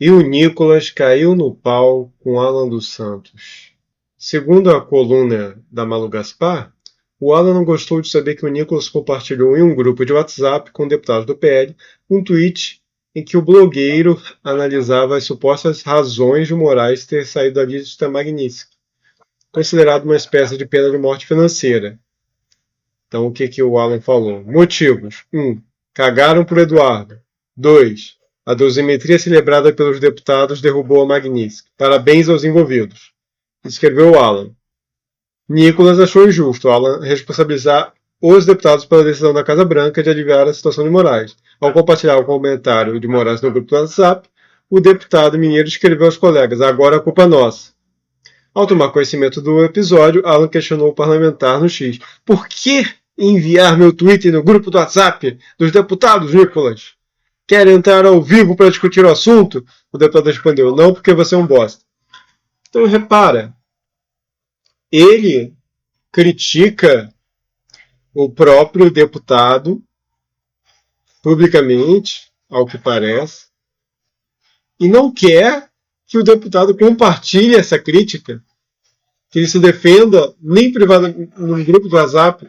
E o Nicolas caiu no pau com Alan dos Santos. Segundo a coluna da Malu Gaspar, o Alan não gostou de saber que o Nicolas compartilhou em um grupo de WhatsApp com deputados do PL um tweet em que o blogueiro analisava as supostas razões de Moraes ter saído da lista magnífica, considerado uma espécie de pena de morte financeira. Então, o que o Alan falou? Motivos. 1. Cagaram por Eduardo. 2. A dosimetria celebrada pelos deputados derrubou a Magnitsky. Parabéns aos envolvidos. Escreveu o Alan. Nicolas achou injusto Alan responsabilizar os deputados pela decisão da Casa Branca de aliviar a situação de Moraes. Ao compartilhar o comentário de Moraes no grupo do WhatsApp, o deputado mineiro escreveu aos colegas: agora a culpa é nossa. Ao tomar conhecimento do episódio, Alan questionou o parlamentar no X. Por que enviar meu Twitter no grupo do WhatsApp dos deputados, Nicolas? Quer entrar ao vivo para discutir o assunto? O deputado respondeu: não, porque você é um bosta. Então repara, ele critica o próprio deputado publicamente, ao que parece, e não quer que o deputado compartilhe essa crítica, que ele se defenda nem privadamente no grupo do WhatsApp.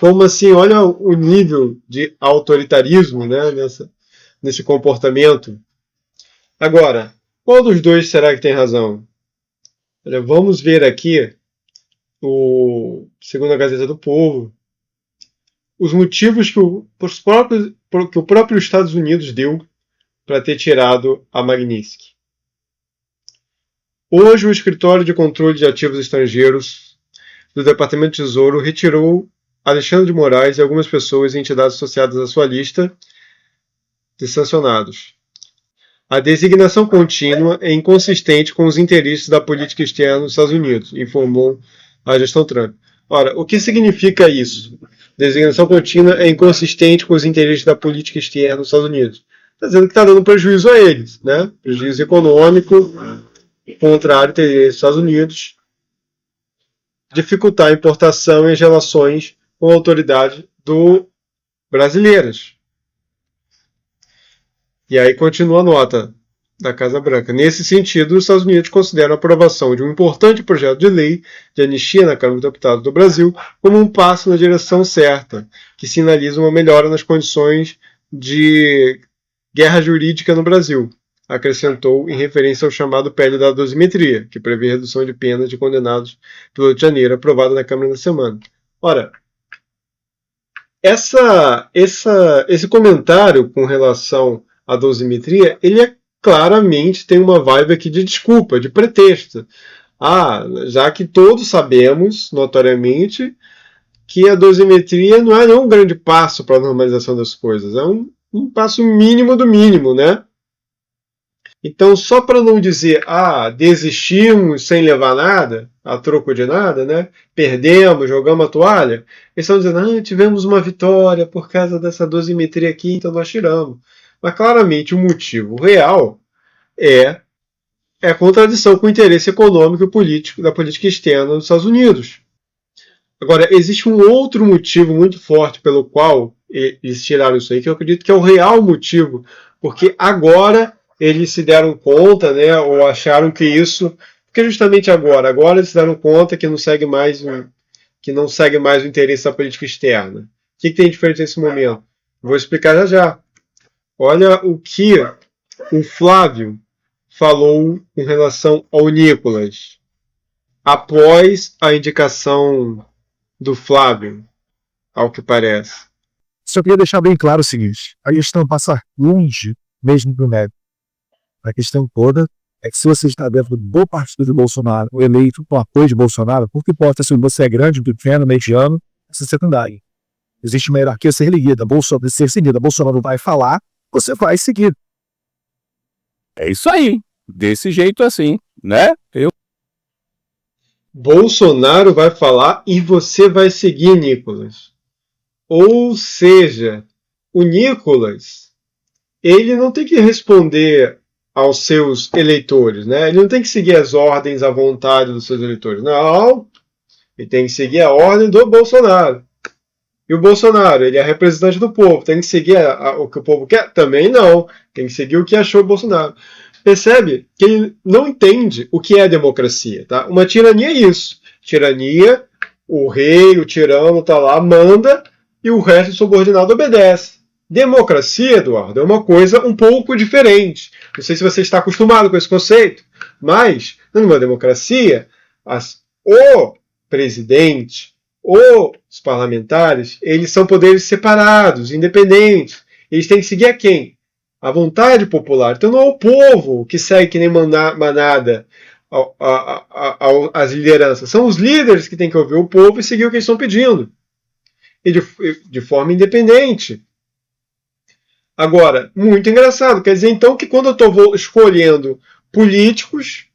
Como assim, olha o nível de autoritarismo, né, nesse comportamento. Agora, qual dos dois será que tem razão? Olha, vamos ver aqui, segundo a Gazeta do Povo, os motivos que o próprio Estados Unidos deu para ter tirado a Magnitsky. Hoje, o Escritório de Controle de Ativos Estrangeiros do Departamento de Tesouro retirou Alexandre de Moraes e algumas pessoas e entidades associadas à sua lista de sancionados. A designação contínua é inconsistente com os interesses da política externa dos Estados Unidos, informou a gestão Trump. Ora, o que significa isso? Designação contínua é inconsistente com os interesses da política externa dos Estados Unidos. Está dizendo que está dando prejuízo a eles, né? Prejuízo econômico, contrário ao interesse dos Estados Unidos, dificultar a importação e as relações com autoridades brasileiras. E aí continua a nota da Casa Branca. Nesse sentido, os Estados Unidos consideram a aprovação de um importante projeto de lei de anistia na Câmara dos Deputados do Brasil como um passo na direção certa, que sinaliza uma melhora nas condições de guerra jurídica no Brasil, acrescentou em referência ao chamado PL da dosimetria, que prevê redução de penas de condenados pelo Rio de Janeiro, aprovado na Câmara na semana. Ora, esse comentário com relação à dosimetria, ele claramente tem uma vibe aqui de desculpa, de pretexto. Já que todos sabemos, notoriamente, que a dosimetria não é um grande passo para a normalização das coisas, é um passo mínimo do mínimo, né? Então, só para não dizer, desistimos sem levar nada, a troco de nada, né? Perdemos, jogamos a toalha, eles estão dizendo, tivemos uma vitória por causa dessa dosimetria aqui, então nós tiramos. Mas claramente o motivo real é a contradição com o interesse econômico e político da política externa dos Estados Unidos. Agora, existe um outro motivo muito forte pelo qual eles tiraram isso aí, que eu acredito que é o real motivo, porque agora eles se deram conta, né, ou acharam que isso, porque justamente agora eles se deram conta que não segue mais o interesse da política externa. O que tem diferente nesse momento? Vou explicar já já. Olha o que o Flávio falou com relação ao Nicolas após a indicação do Flávio, ao que parece. Só queria deixar bem claro o seguinte: a questão passa longe mesmo do médico. A questão toda é que se você está dentro do partido de Bolsonaro, o eleito com apoio de Bolsonaro, por que importa se você é grande, pequeno, mediano, isso é secundário. Existe uma hierarquia a ser ser seguida. Bolsonaro vai falar, você vai seguir. É isso aí. Desse jeito assim, né? Bolsonaro vai falar e você vai seguir, Nicolas. Ou seja, o Nicolas, ele não tem que responder aos seus eleitores, né? Ele não tem que seguir as ordens à vontade dos seus eleitores. Não, ele tem que seguir a ordem do Bolsonaro. E o Bolsonaro, ele é representante do povo, tem que seguir o que o povo quer? Também não, tem que seguir o que achou o Bolsonaro. Percebe que ele não entende o que é democracia, tá? Uma tirania é isso. Tirania, o rei, o tirano tá lá, manda, e o resto subordinado obedece. Democracia, Eduardo, é uma coisa um pouco diferente. Não sei se você está acostumado com esse conceito, mas, numa democracia, o presidente, os parlamentares, eles são poderes separados, independentes. Eles têm que seguir a quem? A vontade popular. Então não é o povo que segue que nem manada as lideranças. São os líderes que têm que ouvir o povo e seguir o que eles estão pedindo. E de forma independente. Agora, muito engraçado. Quer dizer, então, que quando eu estou escolhendo políticos,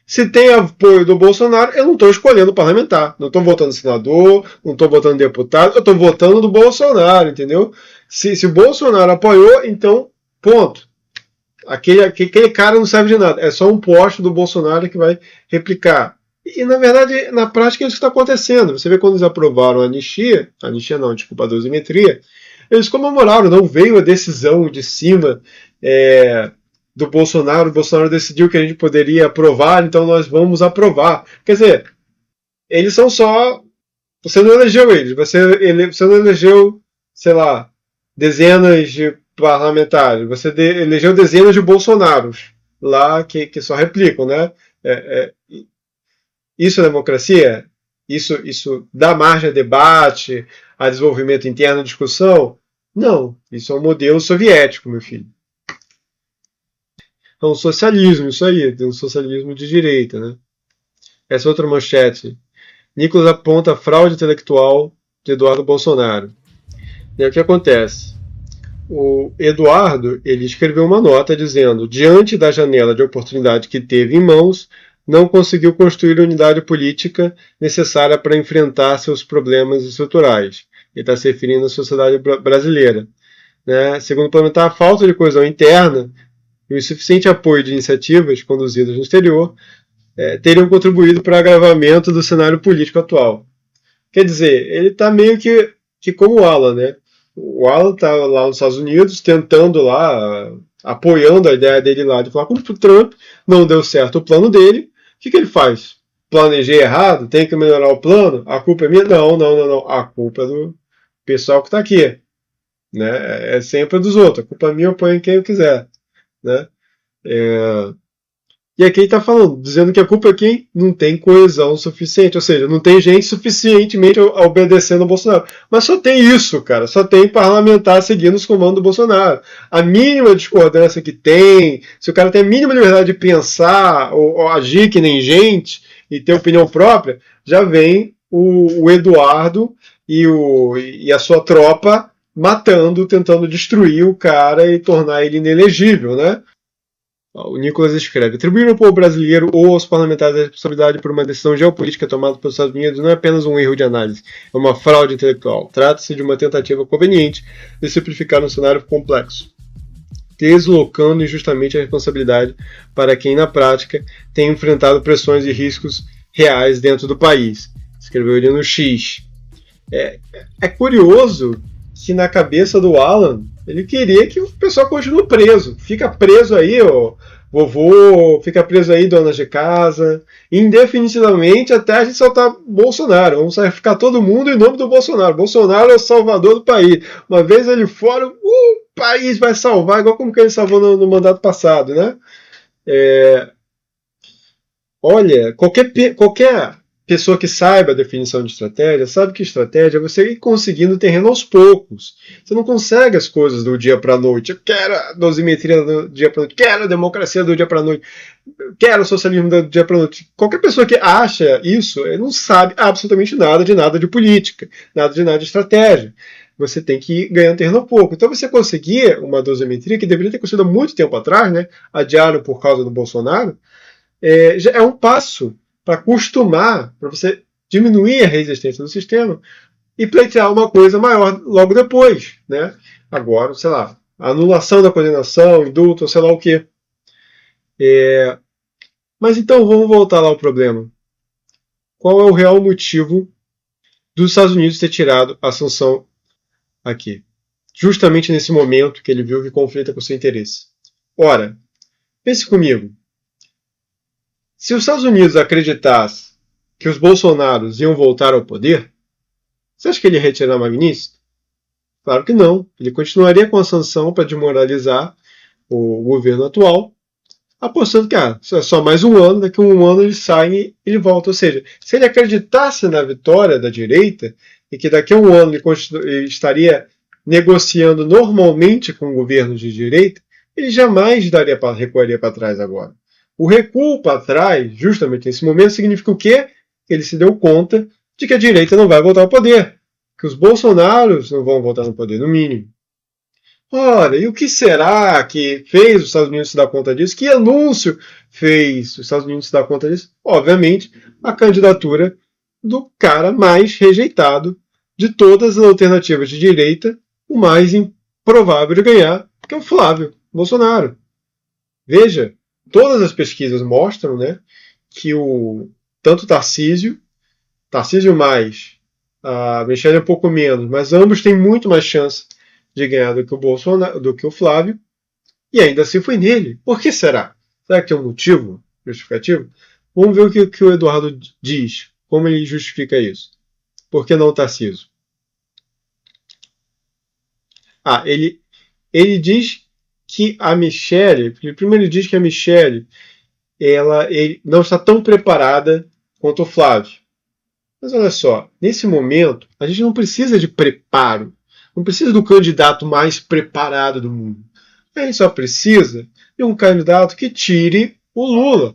se tem apoio do Bolsonaro, eu não estou escolhendo parlamentar. Não estou votando senador, não estou votando deputado, eu estou votando do Bolsonaro, entendeu? Se o Bolsonaro apoiou, então, ponto. Aquele cara não serve de nada. É só um poste do Bolsonaro que vai replicar. E, na verdade, na prática, é isso que está acontecendo. Você vê quando eles aprovaram a anistia não, desculpa, a dosimetria, eles comemoraram, não veio a decisão de cima do Bolsonaro. O Bolsonaro decidiu que a gente poderia aprovar, então nós vamos aprovar. Quer dizer, eles são só... Você não elegeu eles, você não elegeu, sei lá, dezenas de parlamentares, você elegeu dezenas de Bolsonaros lá que só replicam, né? Isso é democracia? Isso dá margem a debate, a desenvolvimento interno, a discussão? Não, isso é um modelo soviético, meu filho. É um socialismo, isso aí, um socialismo de direita, né? Essa é outra manchete. Nicolas aponta a fraude intelectual de Eduardo Bolsonaro. E aí, o que acontece? O Eduardo, ele escreveu uma nota dizendo: diante da janela de oportunidade que teve em mãos, não conseguiu construir a unidade política necessária para enfrentar seus problemas estruturais. Ele está se referindo à sociedade brasileira. Né? Segundo o parlamentar, a falta de coesão interna e o insuficiente apoio de iniciativas conduzidas no exterior teriam contribuído para o agravamento do cenário político atual. Quer dizer, ele está meio que como o Alan, né? O Alan está lá nos Estados Unidos tentando lá, apoiando a ideia dele lá de falar com o Trump, não deu certo o plano dele. O que ele faz? Planejei errado? Tem que melhorar o plano? A culpa é minha? Não. A culpa é do pessoal que está aqui. Né? É sempre dos outros. A culpa é minha, eu ponho quem eu quiser. Né? E aqui ele está falando, dizendo que a culpa é quem não tem coesão suficiente, ou seja, não tem gente suficientemente obedecendo ao Bolsonaro. Mas só tem isso, cara, só tem parlamentar seguindo os comandos do Bolsonaro. A mínima discordância que tem, se o cara tem a mínima liberdade de pensar ou agir que nem gente e ter opinião própria, já vem o Eduardo e a sua tropa matando, tentando destruir o cara e tornar ele inelegível, né? O Nicolas escreve: atribuir ao povo brasileiro ou aos parlamentares a responsabilidade por uma decisão geopolítica tomada pelos Estados Unidos não é apenas um erro de análise, é uma fraude intelectual. Trata-se de uma tentativa conveniente de simplificar um cenário complexo, deslocando injustamente a responsabilidade para quem, na prática, tem enfrentado pressões e riscos reais dentro do país. Escreveu ele no X. É curioso que na cabeça do Alan ele queria que o pessoal continue preso. Fica preso aí, ó, vovô, fica preso aí, donas de casa, indefinitivamente até a gente soltar Bolsonaro. Vamos ficar todo mundo em nome do Bolsonaro. Bolsonaro é o salvador do país. Uma vez ele fora, o país vai salvar, igual como que ele salvou no mandato passado, né? Olha, qualquer pessoa que saiba a definição de estratégia, sabe que estratégia é você ir conseguindo terreno aos poucos. Você não consegue as coisas do dia para a noite. Eu quero a dosimetria do dia para a noite, quero a democracia do dia para a noite, quero o socialismo do dia para a noite. Qualquer pessoa que acha isso, ele não sabe absolutamente nada de política, nada de estratégia. Você tem que ir ganhando terreno a pouco. Então você conseguir uma dosimetria que deveria ter conseguido há muito tempo atrás, né? Adiaram por causa do Bolsonaro, já é um passo para acostumar, para você diminuir a resistência do sistema e pleitear uma coisa maior logo depois. Né? Agora, sei lá, anulação da condenação, indulto, sei lá o quê. Mas então vamos voltar lá ao problema. Qual é o real motivo dos Estados Unidos ter tirado a sanção aqui. Justamente nesse momento que ele viu que conflita com o seu interesse. Ora, pense comigo. Se os Estados Unidos acreditasse que os Bolsonaros iam voltar ao poder, você acha que ele ia retirar a Magnitsky? Claro que não. Ele continuaria com a sanção para desmoralizar o governo atual, apostando que é só mais um ano, daqui a um ano ele sai e ele volta. Ou seja, se ele acreditasse na vitória da direita e que daqui a um ano ele estaria negociando normalmente com o governo de direita, ele jamais recuaria para trás agora. O recuo para trás, justamente nesse momento, significa o quê? Ele se deu conta de que a direita não vai voltar ao poder, que os bolsonaros não vão voltar no poder, no mínimo. Ora, e o que será que fez os Estados Unidos se dar conta disso? Que anúncio fez os Estados Unidos se dar conta disso? Obviamente, a candidatura do cara mais rejeitado de todas as alternativas de direita, o mais improvável de ganhar, que é o Flávio Bolsonaro. Veja, todas as pesquisas mostram, né, que tanto Tarcísio mais, a Michelle um pouco menos, mas ambos têm muito mais chance de ganhar do que o Bolsonaro, do que o Flávio, e ainda assim foi nele. Por que será? Será que tem um motivo justificativo? Vamos ver o que o Eduardo diz, como ele justifica isso. Por que não o Tarcísio? Ele diz que a Michelle, primeiro ele diz que a Michelle ele não está tão preparada quanto o Flávio. Mas olha só, nesse momento, a gente não precisa de preparo, não precisa do candidato mais preparado do mundo. A gente só precisa de um candidato que tire o Lula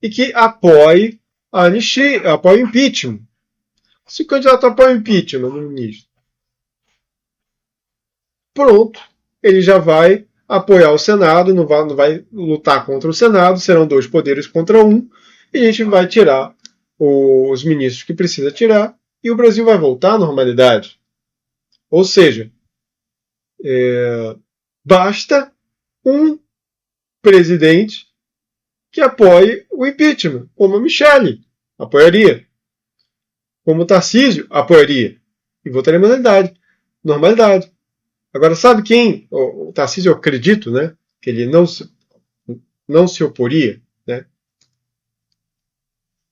e que apoie a anistia, apoie o impeachment. Se o candidato apoia o impeachment do ministro, pronto, ele já vai apoiar o Senado, não vai lutar contra o Senado, serão 2 poderes contra 1, e a gente vai tirar os ministros que precisa tirar, e o Brasil vai voltar à normalidade. Ou seja, basta um presidente que apoie o impeachment, como a Michelle apoiaria, como o Tarcísio apoiaria, e voltaria à normalidade. Agora, sabe quem? O Tarcísio, eu acredito, né, que ele não se oporia, né?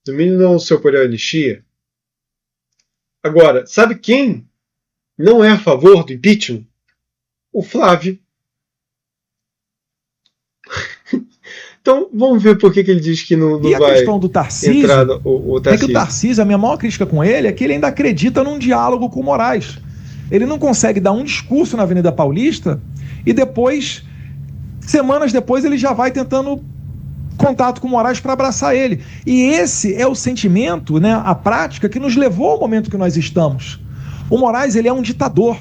No mínimo não se oporia à anistia. Agora, sabe quem não é a favor do impeachment? O Flávio. Então, vamos ver por que ele diz que não e a vai questão do Tarcísio, entrar o Tarcísio. É que o Tarcísio, a minha maior crítica com ele é que ele ainda acredita num diálogo com o Moraes. Ele não consegue dar um discurso na Avenida Paulista e depois, semanas depois, ele já vai tentando contato com o Moraes para abraçar ele. E esse é o sentimento, né, a prática que nos levou ao momento que nós estamos. O Moraes, ele é um ditador.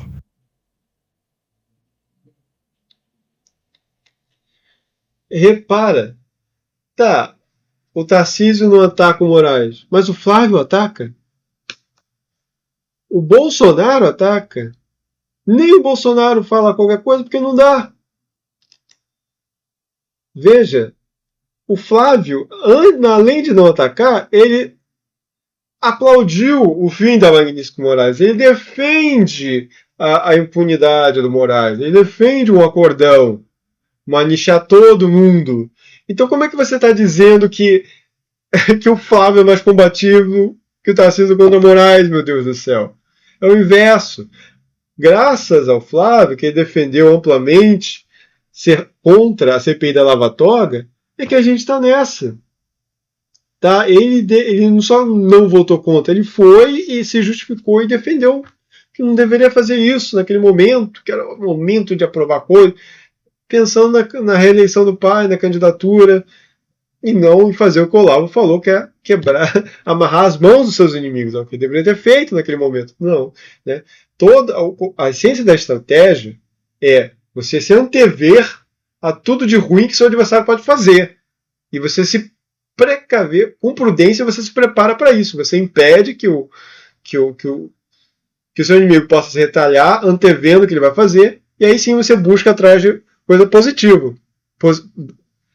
Repara, tá, o Tarcísio não ataca o Moraes, mas o Flávio ataca. O Bolsonaro ataca. Nem o Bolsonaro fala qualquer coisa porque não dá. Veja, o Flávio, além de não atacar, ele aplaudiu o fim da Magnitsky Moraes. Ele defende a impunidade do Moraes. Ele defende um acordão, anistiar todo mundo. Então como é que você está dizendo que o Flávio é mais combativo que o Tarcísio contra o Moraes, meu Deus do céu? É o inverso. Graças ao Flávio, que ele defendeu amplamente ser contra a CPI da Lava Toga, é que a gente está nessa. Tá? Ele não só não votou contra, ele foi e se justificou e defendeu que não deveria fazer isso naquele momento, que era o momento de aprovar coisa, pensando na reeleição do pai, na candidatura, e não em fazer o que o Olavo falou, que é quebrar, amarrar as mãos dos seus inimigos, é o que deveria ter feito naquele momento. Não. Né? Toda a essência da estratégia é você se antever a tudo de ruim que seu adversário pode fazer. E você se precaver, com prudência, você se prepara para isso. Você impede que o seu inimigo possa se retalhar, antevendo o que ele vai fazer, e aí sim você busca atrás de coisa positiva.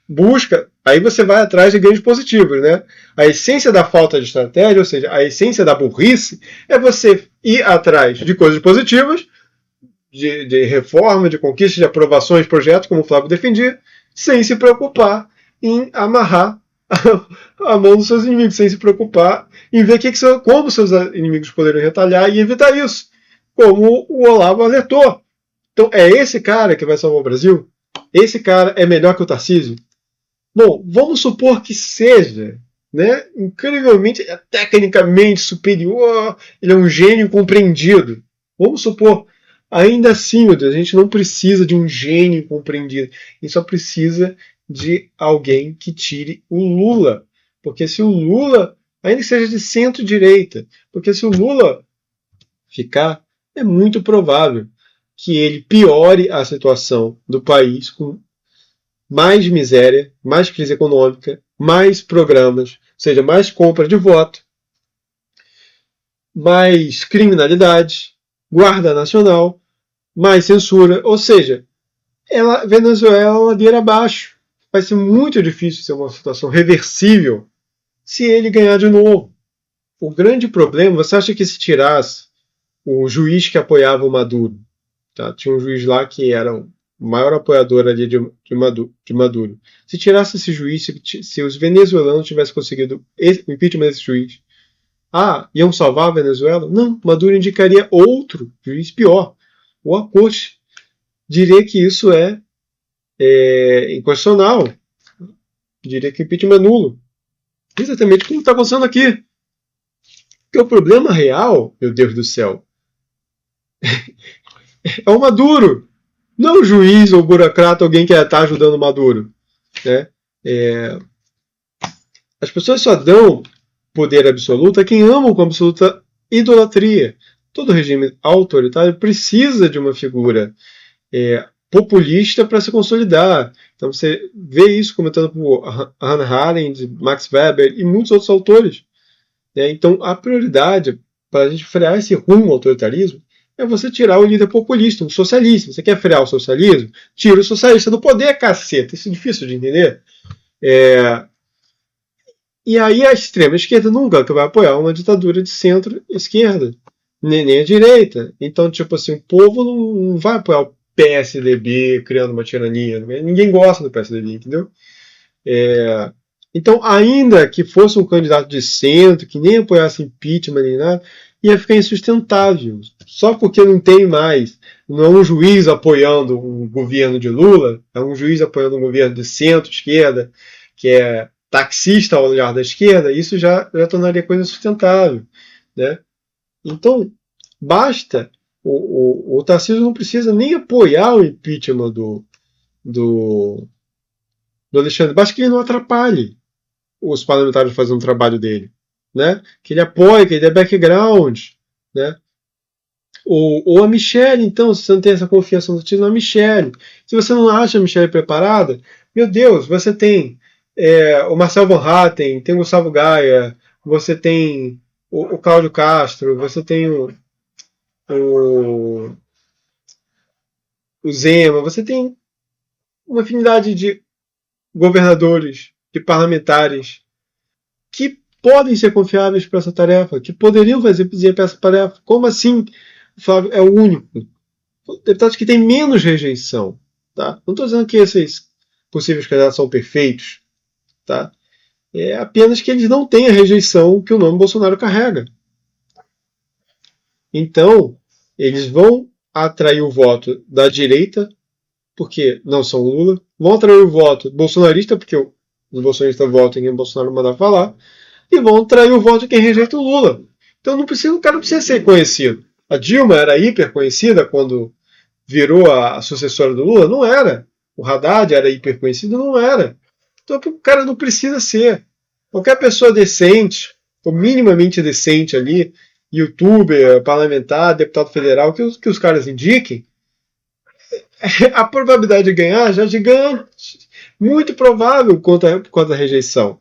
busca, aí você vai atrás de ganhos positivos, né? A essência da falta de estratégia, ou seja, a essência da burrice, é você ir atrás de coisas positivas, de reforma, de conquista, de aprovações de projetos, como o Flávio defendia, sem se preocupar em amarrar a mão dos seus inimigos, sem se preocupar em ver como seus inimigos poderiam retalhar e evitar isso, como o Olavo alertou. Então, é esse cara que vai salvar o Brasil? Esse cara é melhor que o Tarcísio? Bom, vamos supor que seja, né? Incrivelmente, tecnicamente superior, ele é um gênio compreendido. Vamos supor. Ainda assim, meu Deus, a gente não precisa de um gênio compreendido. A gente só precisa de alguém que tire o Lula. Porque se o Lula, ainda que seja de centro-direita, porque se o Lula ficar, é muito provável que ele piore a situação do país com mais miséria, mais crise econômica, mais programas, ou seja, mais compra de voto, mais criminalidade, guarda nacional, mais censura, ou seja, Venezuela ladeira abaixo. Vai ser muito difícil ser uma situação reversível se ele ganhar de novo. O grande problema, você acha que se tirasse o juiz que apoiava o Maduro, tá? Tinha um juiz lá que era o maior apoiador ali de Maduro. Se tirasse esse juiz, se os venezuelanos tivessem conseguido o impeachment desse juiz, iam salvar a Venezuela? Não, Maduro indicaria outro juiz pior. Ou a corte diria que isso é inconstitucional. Diria que o impeachment é nulo. Exatamente como está acontecendo aqui. Porque o problema real, meu Deus do céu, é o Maduro. Não o juiz ou o burocrata, alguém que está ajudando o Maduro. Né? As pessoas só dão poder absoluto a quem amam com absoluta idolatria. Todo regime autoritário precisa de uma figura populista para se consolidar. Então você vê isso comentado por Hannah Arendt, Max Weber e muitos outros autores. Então a prioridade para a gente frear esse rumo ao autoritarismo é você tirar o líder populista, um socialista. Você quer frear o socialismo? Tira o socialista do poder, caceta. Isso é difícil de entender. E aí a extrema esquerda nunca vai apoiar uma ditadura de centro-esquerda, nem a direita. Então, tipo assim, o povo não vai apoiar o PSDB criando uma tirania. Ninguém gosta do PSDB, entendeu? Então, ainda que fosse um candidato de centro, que nem apoiasse impeachment nem nada, ia ficar insustentável. Só porque não tem mais, não é um juiz apoiando o governo de Lula, é um juiz apoiando um governo de centro-esquerda, que é taxista ao olhar da esquerda, isso já tornaria a coisa sustentável. Né? Então, basta, o Tarcísio não precisa nem apoiar o impeachment do Alexandre, basta que ele não atrapalhe os parlamentares fazendo o trabalho dele. Né? Que ele apoie, que ele dê background. Né? Ou a Michelle, então, se você não tem essa confiança no time, a Michelle. Se você não acha a Michelle preparada, meu Deus, você tem o Marcel Van Hatten, tem o Gustavo Gaia, você tem o Cláudio Castro, você tem o Zema, você tem uma afinidade de governadores, de parlamentares que podem ser confiáveis para essa tarefa, que poderiam fazer essa tarefa. Como assim o Flávio é o único? Deputados que têm menos rejeição. Tá? Não estou dizendo que esses possíveis candidatos são perfeitos. Tá? É apenas que eles não têm a rejeição que o nome Bolsonaro carrega. Então, eles vão atrair o voto da direita, porque não são Lula, vão atrair o voto bolsonarista, porque os bolsonaristas votam em quem o Bolsonaro mandar falar, e vão atrair o voto de quem rejeita o Lula. Então o cara não precisa ser conhecido. A Dilma era hiper conhecida quando virou a sucessora do Lula? Não era. O Haddad era hiper conhecido? Não era. Então o cara não precisa ser. Qualquer pessoa decente, ou minimamente decente ali, youtuber, parlamentar, deputado federal, que os caras indiquem, a probabilidade de ganhar já é gigante. Muito provável quanto à rejeição.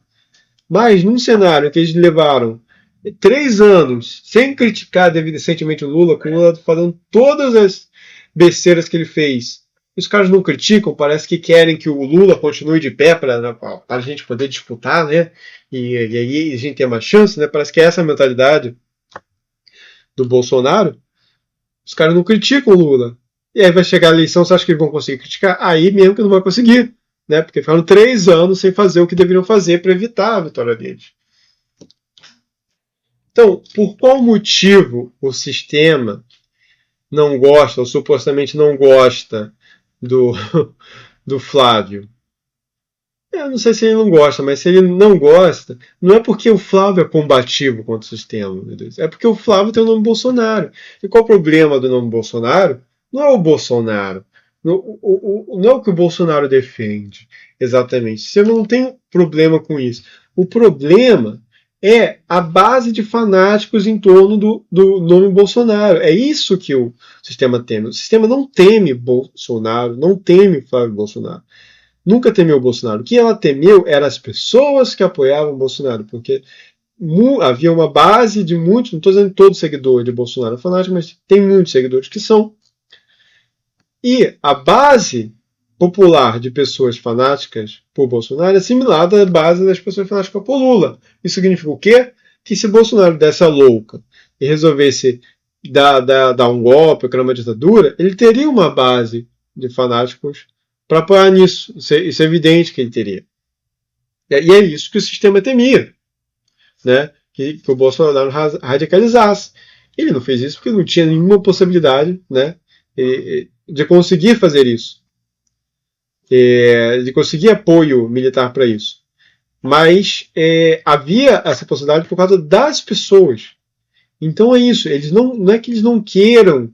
Mas num cenário em que eles levaram 3 anos sem criticar decentemente o Lula, com o Lula fazendo todas as besteiras que ele fez os caras não criticam, parece que querem que o Lula continue de pé para a gente poder disputar, né? E aí a gente tem uma chance, né? Parece que é essa a mentalidade do Bolsonaro. Os caras não criticam o Lula. E aí vai chegar a eleição, você acha que eles vão conseguir criticar? Aí mesmo que não vai conseguir, né? Porque ficaram 3 anos sem fazer o que deveriam fazer para evitar a vitória deles. Então, por qual motivo o sistema não gosta, ou supostamente não gosta do, do Flávio? Eu não sei se ele não gosta, mas se ele não gosta, não é porque o Flávio é combativo contra o sistema, meu Deus. É porque o Flávio tem o nome Bolsonaro. E qual o problema do nome Bolsonaro? Não é o Bolsonaro. Não é o que o Bolsonaro defende, exatamente. Você não tem problema com isso. O problema é a base de fanáticos em torno do nome Bolsonaro. É isso que o sistema teme. O sistema não teme Bolsonaro, não teme Flávio Bolsonaro. Nunca temeu o Bolsonaro. O que ela temeu eram as pessoas que apoiavam o Bolsonaro, porque havia uma base de muitos, não estou dizendo todo seguidor de Bolsonaro é fanático, mas tem muitos seguidores que são. E a base popular de pessoas fanáticas por Bolsonaro é similar à base das pessoas fanáticas por Lula. Isso significa o quê? Que se Bolsonaro desse a louca e resolvesse dar um golpe, criar uma ditadura, ele teria uma base de fanáticos para apoiar nisso. Isso é evidente que ele teria. E é isso que o sistema temia, né? Que o Bolsonaro radicalizasse. Ele não fez isso porque não tinha nenhuma possibilidade, né, de conseguir fazer isso, de conseguir apoio militar para isso. Mas havia essa possibilidade por causa das pessoas. Então é isso. Eles não é que eles não queiram.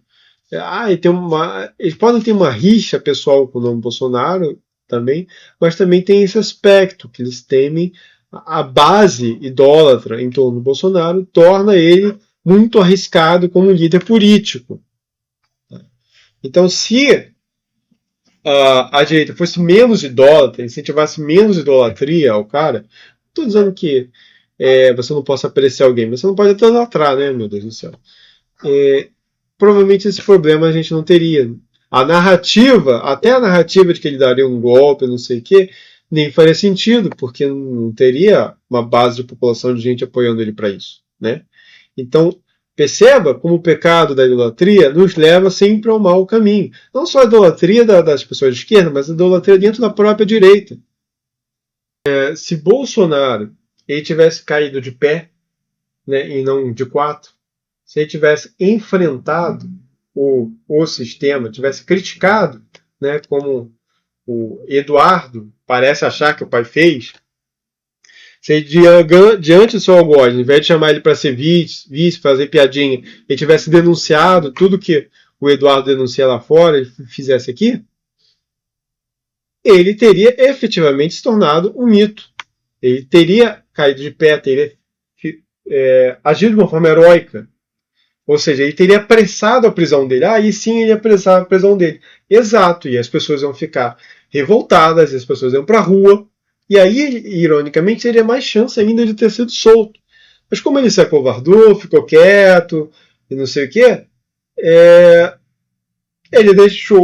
Eles podem ter uma rixa pessoal com o nome Bolsonaro também, mas também tem esse aspecto que eles temem a base idólatra em torno do Bolsonaro torna ele muito arriscado como líder político. Então, se a direita fosse menos idólatra, incentivasse menos idolatria ao cara, estou dizendo que você não possa apreciar alguém, mas você não pode idolatrar, né, meu Deus do céu. Provavelmente esse problema a gente não teria. Até a narrativa de que ele daria um golpe, não sei o quê, nem faria sentido, porque não teria uma base de população de gente apoiando ele para isso, né? Então, perceba como o pecado da idolatria nos leva sempre ao mau caminho. Não só a idolatria das pessoas de esquerda, mas a idolatria dentro da própria direita. Se Bolsonaro ele tivesse caído de pé, né, e não de quatro, se ele tivesse enfrentado o sistema, tivesse criticado, né, como o Eduardo parece achar que o pai fez, se ele, diante do seu algoz, ao invés de chamar ele para ser vice, fazer piadinha, ele tivesse denunciado tudo que o Eduardo denuncia lá fora, ele fizesse aqui, ele teria efetivamente se tornado um mito. Ele teria caído de pé, teria agido de uma forma heróica. Ou seja, ele teria apressado a prisão dele. Aí sim ele ia apressar a prisão dele. Exato, e as pessoas iam ficar revoltadas, as pessoas iam para a rua, e aí, ironicamente, teria mais chance ainda de ter sido solto. Mas como ele se acovardou, ficou quieto, e não sei o quê, ele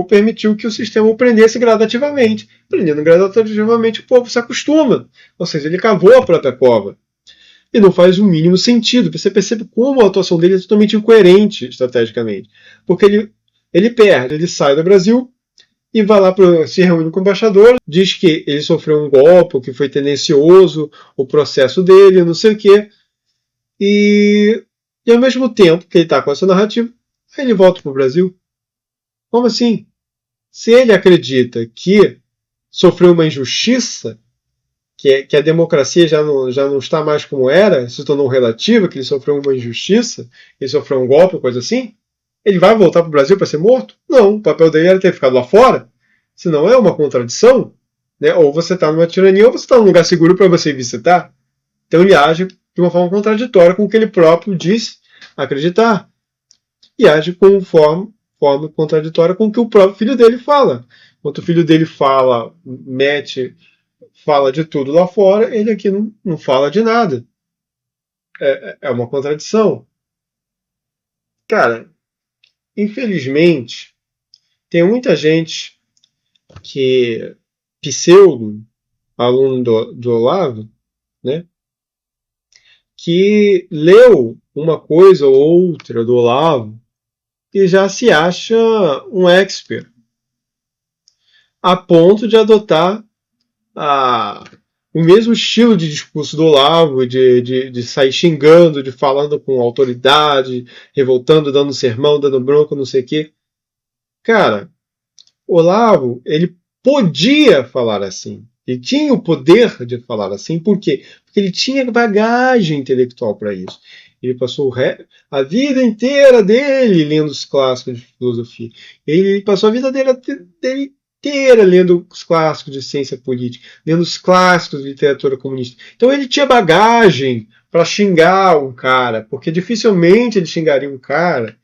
permitiu que o sistema o prendesse gradativamente. Prendendo gradativamente, o povo se acostuma. Ou seja, ele cavou a própria cova. E não faz o mínimo sentido. Você percebe como a atuação dele é totalmente incoerente estrategicamente. Porque ele perde, ele sai do Brasil e vai lá se reúne com o embaixador, diz que ele sofreu um golpe, que foi tendencioso o processo dele, não sei o quê. E ao mesmo tempo que ele está com essa narrativa, ele volta para o Brasil. Como assim? Se ele acredita que sofreu uma injustiça, que a democracia já não está mais como era, se tornou relativa, que ele sofreu uma injustiça, ele sofreu um golpe, coisa assim, ele vai voltar para o Brasil para ser morto? Não, o papel dele era ter ficado lá fora. Se não é uma contradição, né? Ou você está numa tirania ou você está num lugar seguro para você visitar. Então ele age de uma forma contraditória com o que ele próprio diz acreditar. E age com forma contraditória com o que o próprio filho dele fala. Enquanto o filho dele fala de tudo lá fora, ele aqui não fala de nada. É uma contradição. Cara, infelizmente, tem muita gente que pseudo aluno do Olavo, né, que leu uma coisa ou outra do Olavo e já se acha um expert, a ponto de adotar o mesmo estilo de discurso do Olavo, de sair xingando, de falando com autoridade, revoltando, dando sermão, dando bronca, não sei o quê. Cara, Olavo, ele podia falar assim. Ele tinha o poder de falar assim. Por quê? Porque ele tinha bagagem intelectual para isso. Ele passou a vida inteira dele lendo os clássicos de filosofia. Ele passou a vida dele inteira lendo os clássicos de ciência política, lendo os clássicos de literatura comunista. Então ele tinha bagagem para xingar um cara, porque dificilmente ele xingaria um cara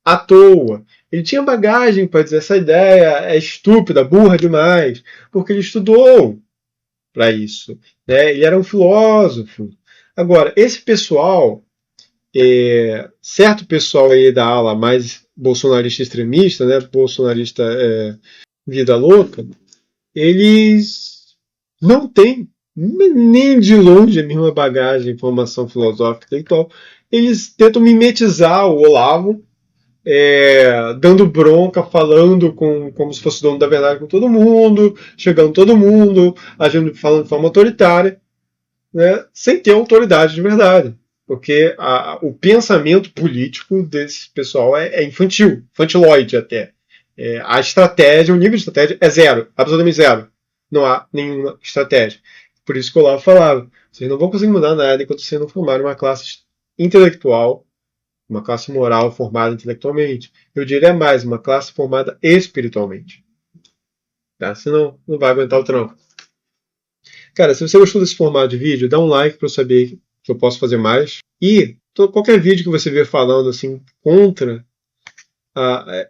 à toa. Ele tinha bagagem para dizer essa ideia é estúpida, burra demais, porque ele estudou para isso, né? Ele era um filósofo. Agora, esse pessoal, certo pessoal aí da ala mais bolsonarista extremista, né? Bolsonarista vida louca, eles não têm nem de longe a mesma bagagem, formação filosófica intelectual. Eles tentam mimetizar o Olavo, dando bronca, falando como se fosse dono da verdade com todo mundo, chegando todo mundo, agindo, falando de forma autoritária, né, sem ter autoridade de verdade. Porque o pensamento político desse pessoal é infantil, infantiloide até. A estratégia, o nível de estratégia é zero, absolutamente zero. Não há nenhuma estratégia. Por isso que o Olavo falava, vocês não vão conseguir mudar nada enquanto vocês não formarem uma classe intelectual, uma classe moral formada intelectualmente. Eu diria mais, uma classe formada espiritualmente. Tá? Senão, não vai aguentar o tranco. Cara, se você gostou desse formato de vídeo, dá um like para eu saber que eu posso fazer mais. E qualquer vídeo que você ver falando assim contra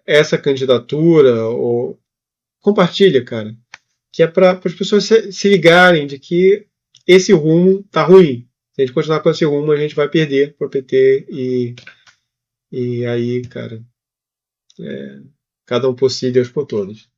essa candidatura, ou compartilha, cara. Que é para as pessoas se ligarem de que esse rumo tá ruim. Se a gente continuar com esse rumo, a gente vai perder para o PT e aí, cara, cada um por si, Deus por todos.